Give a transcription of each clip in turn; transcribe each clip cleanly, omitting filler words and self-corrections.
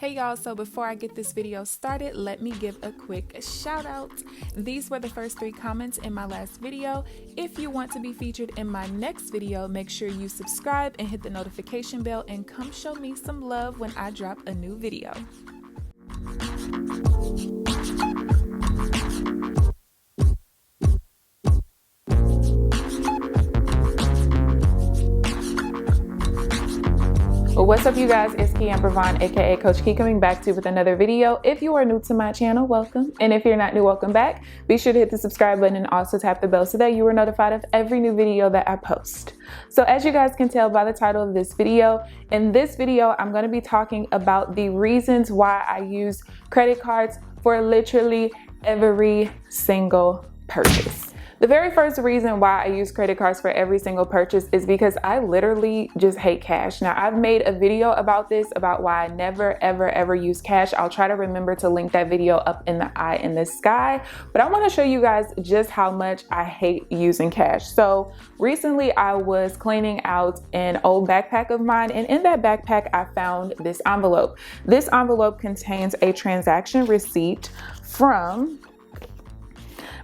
Hey y'all, so before I get this video started, let me give a quick shout out. These were the first 3 comments in my last video. If you want to be featured in my next video, make sure you subscribe and hit the notification bell and come show me some love when I drop a new video. What's up you guys, it's KeAmber Vaughn aka Coach Key coming back to you with another video. If you are new to my channel, welcome, and if you're not new, welcome back. Be sure to hit the subscribe button and also tap the bell so that you are notified of every new video that I post. So as you guys can tell by the title of this video, in this video I'm going to be talking about the reasons why I use credit cards for literally every single purchase. The very first reason why I use credit cards for every single purchase is because I literally just hate cash. Now, I've made a video about this, about why I never, ever use cash. I'll try to remember to link that video up in the eye in the sky. But I want to show you guys just how much I hate using cash. So recently I was cleaning out an old backpack of mine, and in that backpack I found this envelope. This envelope contains a transaction receipt from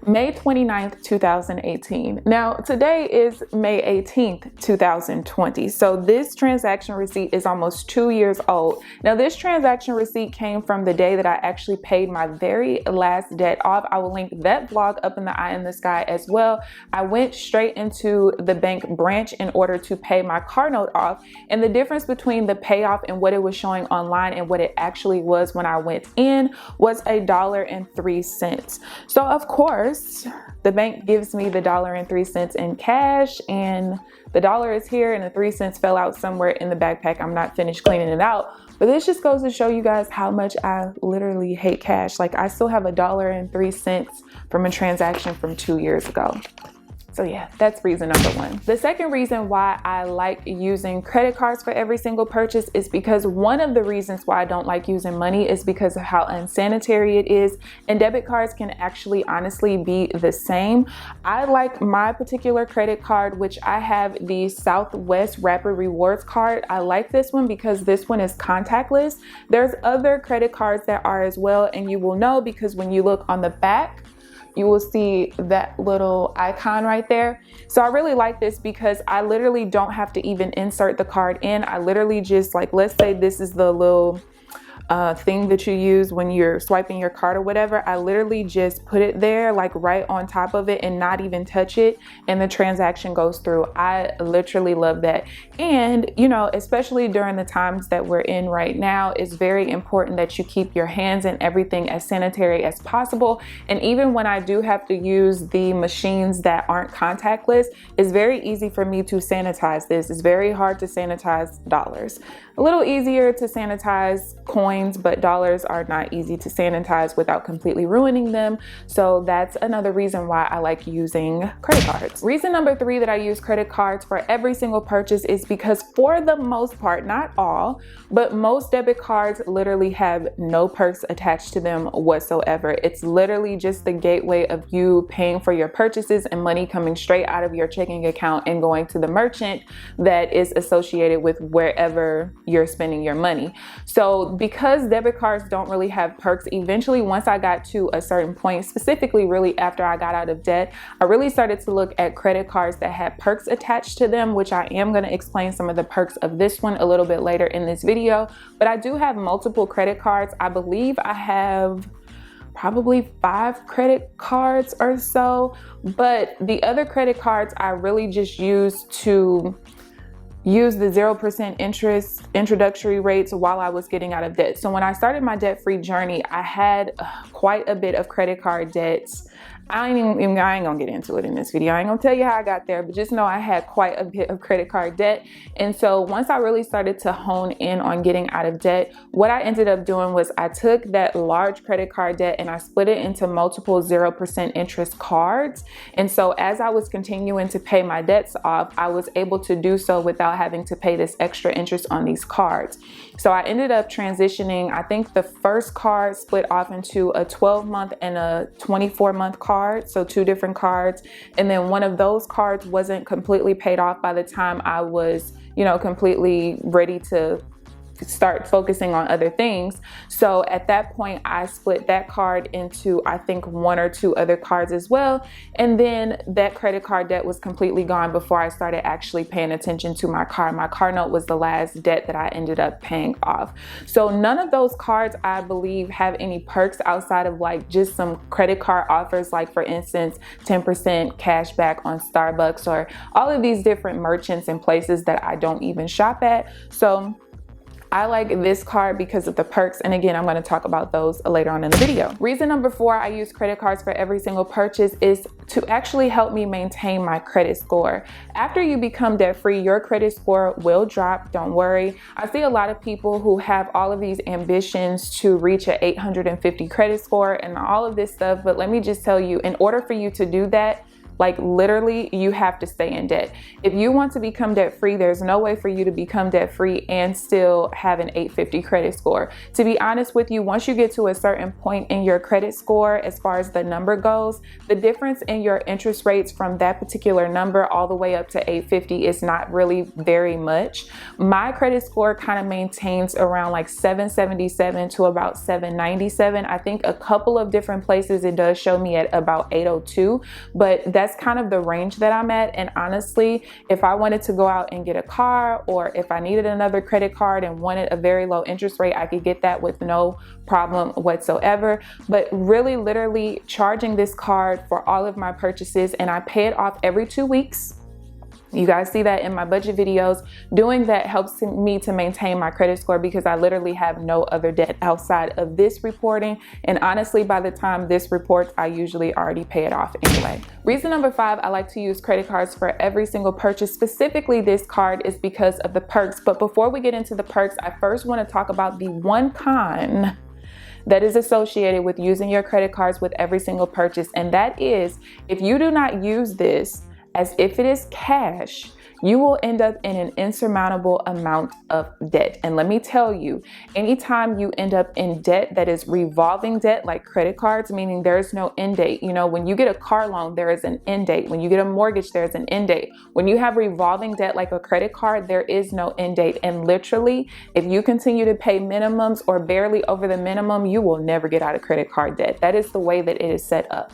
May 29th, 2018. Now, today is May 18th, 2020. So this transaction receipt is almost 2 years old. Now, this transaction receipt came from the day that I actually paid my very last debt off. I will link that vlog up in the eye in the sky as well. I went straight into the bank branch in order to pay my car note off. And the difference between the payoff and what it was showing online and what it actually was when I went in was $1.03. So of course, the bank gives me the $1.03 in cash, and the dollar is here and the 3 cents fell out somewhere in the backpack. I'm not finished cleaning it out, but this just goes to show you guys how much I literally hate cash. Like, I still have $1.03 from a transaction from 2 years ago. So yeah, that's reason number 1. The second reason why I like using credit cards for every single purchase is because one of the reasons why I don't like using money is because of how unsanitary it is, and debit cards can actually honestly be the same. I like my particular credit card, which I have the Southwest Rapid Rewards card. I like this one because this one is contactless. There's other credit cards that are as well, and you will know because when you look on the back, you will see that little icon right there. So I really like this because I literally don't have to even insert the card in. I literally just, like, let's say this is the little thing that you use when you're swiping your card or whatever. I literally just put it there, like right on top of it, and not even touch it, and the transaction goes through. I literally love that. And you know, especially during the times that we're in right now, it's very important that you keep your hands and everything as sanitary as possible. And even when I do have to use the machines that aren't contactless, it's very easy for me to sanitize this. It's very hard to sanitize dollars. A little easier to sanitize coins, but dollars are not easy to sanitize without completely ruining them. So that's another reason why I like using credit cards. Reason number 3 that I use credit cards for every single purchase is because, for the most part, not all, but most debit cards literally have no perks attached to them whatsoever. It's literally just the gateway of you paying for your purchases and money coming straight out of your checking account and going to the merchant that is associated with wherever you're spending your money. So because debit cards don't really have perks, eventually once I got to a certain point, specifically really after I got out of debt, I really started to look at credit cards that had perks attached to them, which I am going to explain some of the perks of this one a little bit later in this video. But I do have multiple credit cards. I believe I have probably 5 credit cards or so, but the other credit cards I really just use to use the 0% interest introductory rates while I was getting out of debt. So when I started my debt-free journey, I had quite a bit of credit card debts. I ain't gonna get into it in this video. I ain't gonna tell you how I got there, but just know I had quite a bit of credit card debt. And so once I really started to hone in on getting out of debt, what I ended up doing was I took that large credit card debt and I split it into multiple 0% interest cards. And so as I was continuing to pay my debts off, I was able to do so without having to pay this extra interest on these cards. So I ended up transitioning. I think the first card split off into a 12-month and a 24-month card. So 2 different cards. And then one of those cards wasn't completely paid off by the time I was, you know, completely ready to start focusing on other things. So at that point, I split that card into, I think, 1 or 2 other cards as well. And then that credit card debt was completely gone before I started actually paying attention to my car. My car note was the last debt that I ended up paying off. So none of those cards, I believe, have any perks outside of like just some credit card offers, like for instance, 10% cash back on Starbucks or all of these different merchants and places that I don't even shop at. So I like this card because of the perks, and again, I'm going to talk about those later on in the video. Reason number 4 I use credit cards for every single purchase is to actually help me maintain my credit score. After you become debt free, your credit score will drop, don't worry. I see a lot of people who have all of these ambitions to reach an 850 credit score and all of this stuff, but let me just tell you, in order for you to do that, like literally, you have to stay in debt. If you want to become debt free, there's no way for you to become debt free and still have an 850 credit score. To be honest with you, once you get to a certain point in your credit score, as far as the number goes, the difference in your interest rates from that particular number all the way up to 850 is not really very much. My credit score kind of maintains around like 777 to about 797. I think a couple of different places it does show me at about 802, but that's kind of the range that I'm at. And honestly, if I wanted to go out and get a car, or if I needed another credit card and wanted a very low interest rate, I could get that with no problem whatsoever. But really, literally charging this card for all of my purchases, and I pay it off every 2 weeks. You guys see that in my budget videos. Doing that helps me to maintain my credit score because I literally have no other debt outside of this reporting. And honestly, by the time this reports, I usually already pay it off anyway. Reason number 5 I like to use credit cards for every single purchase, specifically this card, is because of the perks. But before we get into the perks, I first want to talk about the one con that is associated with using your credit cards with every single purchase. And that is, if you do not use this as if it is cash, you will end up in an insurmountable amount of debt. And let me tell you, anytime you end up in debt that is revolving debt, like credit cards, meaning there's no end date. You know, when you get a car loan, there is an end date. When you get a mortgage, there's an end date. When you have revolving debt like a credit card, there is no end date. And literally, if you continue to pay minimums or barely over the minimum, you will never get out of credit card debt. That is the way that it is set up.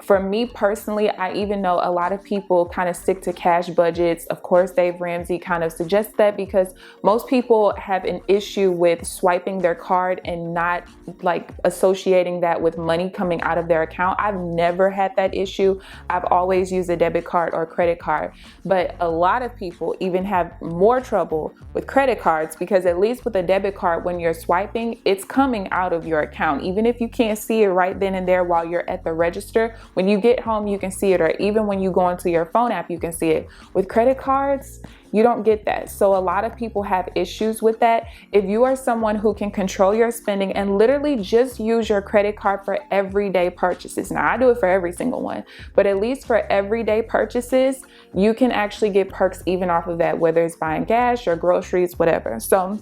For me personally, I even know a lot of people kind of stick to cash budgets. Of course, Dave Ramsey kind of suggests that because most people have an issue with swiping their card and not like associating that with money coming out of their account. I've never had that issue. I've always used a debit card or credit card. But a lot of people even have more trouble with credit cards because at least with a debit card, when you're swiping, it's coming out of your account. Even if you can't see it right then and there while you're at the register, when you get home, you can see it, or even when you go into your phone app, you can see it. With credit cards, you don't get that. So a lot of people have issues with that. If you are someone who can control your spending and literally just use your credit card for everyday purchases. Now, I do it for every single one, but at least for everyday purchases, you can actually get perks even off of that, whether it's buying gas or groceries, whatever. So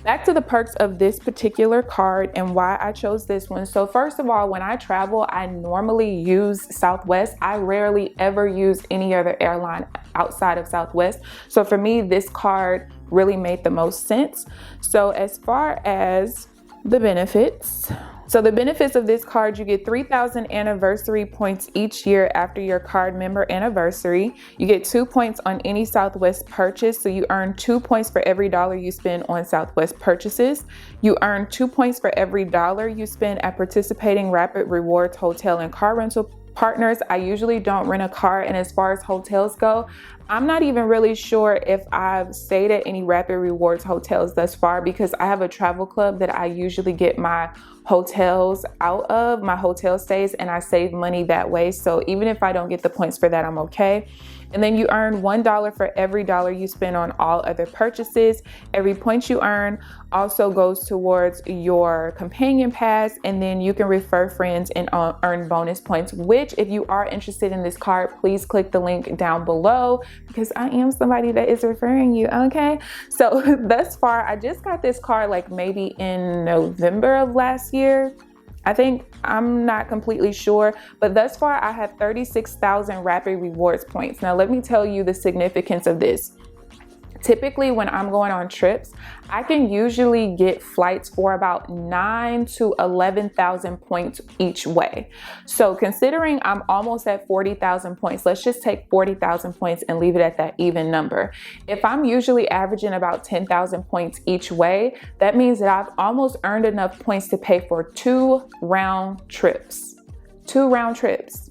back to the perks of this particular card and why I chose this one. So first of all, when I travel, I normally use Southwest. I rarely ever use any other airline outside of Southwest. So for me, this card really made the most sense. So as far as the benefits, so the benefits of this card, you get 3,000 anniversary points each year after your card member anniversary. You get 2 points on any Southwest purchase. So you earn 2 points for every dollar you spend on Southwest purchases. You earn 2 points for every dollar you spend at participating Rapid Rewards hotel and car rental partners. I usually don't rent a car, and as far as hotels go, I'm not even really sure if I've stayed at any Rapid Rewards hotels thus far because I have a travel club that I usually get my hotels out of, my hotel stays, and I save money that way. So even if I don't get the points for that, I'm okay. And then you earn $1 for every dollar you spend on all other purchases. Every point you earn also goes towards your companion pass, and then you can refer friends and earn bonus points, which if you are interested in this card, please click the link down below because I am somebody that is referring you, okay? So thus far, I just got this card like maybe in November of last year. I think, I'm not completely sure, but thus far I have 36,000 Rapid Rewards points. Now let me tell you the significance of this. Typically when I'm going on trips, I can usually get flights for about 9,000 to 11,000 points each way. So considering I'm almost at 40,000 points, let's just take 40,000 points and leave it at that even number. If I'm usually averaging about 10,000 points each way, that means that I've almost earned enough points to pay for 2 round trips. 2 round trips.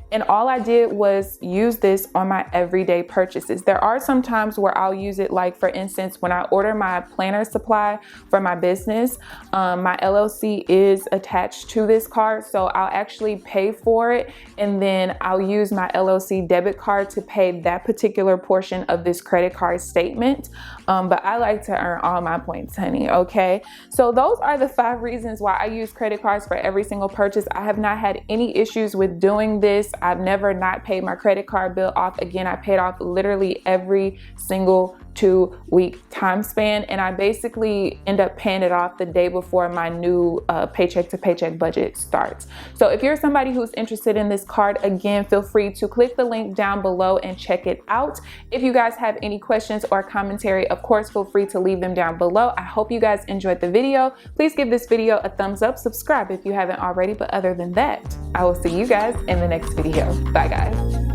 And all I did was use this on my everyday purchases. There are some times where I'll use it, like for instance, when I order my planner supply for my business, my LLC is attached to this card. So I'll actually pay for it and then I'll use my LLC debit card to pay that particular portion of this credit card statement. But I like to earn all my points, honey, okay? So those are the 5 reasons why I use credit cards for every single purchase. I have not had any issues with doing this. I've never not paid my credit card bill off. Again, I paid off literally every single 2-week time span, and I basically end up paying it off the day before my new paycheck to paycheck budget starts. So if you're somebody who's interested in this card, again, feel free to click the link down below and check it out. If you guys have any questions or commentary, of course, feel free to leave them down below. I hope you guys enjoyed the video. Please give this video a thumbs up, subscribe if you haven't already, but other than that, I will see you guys in the next video. Bye guys.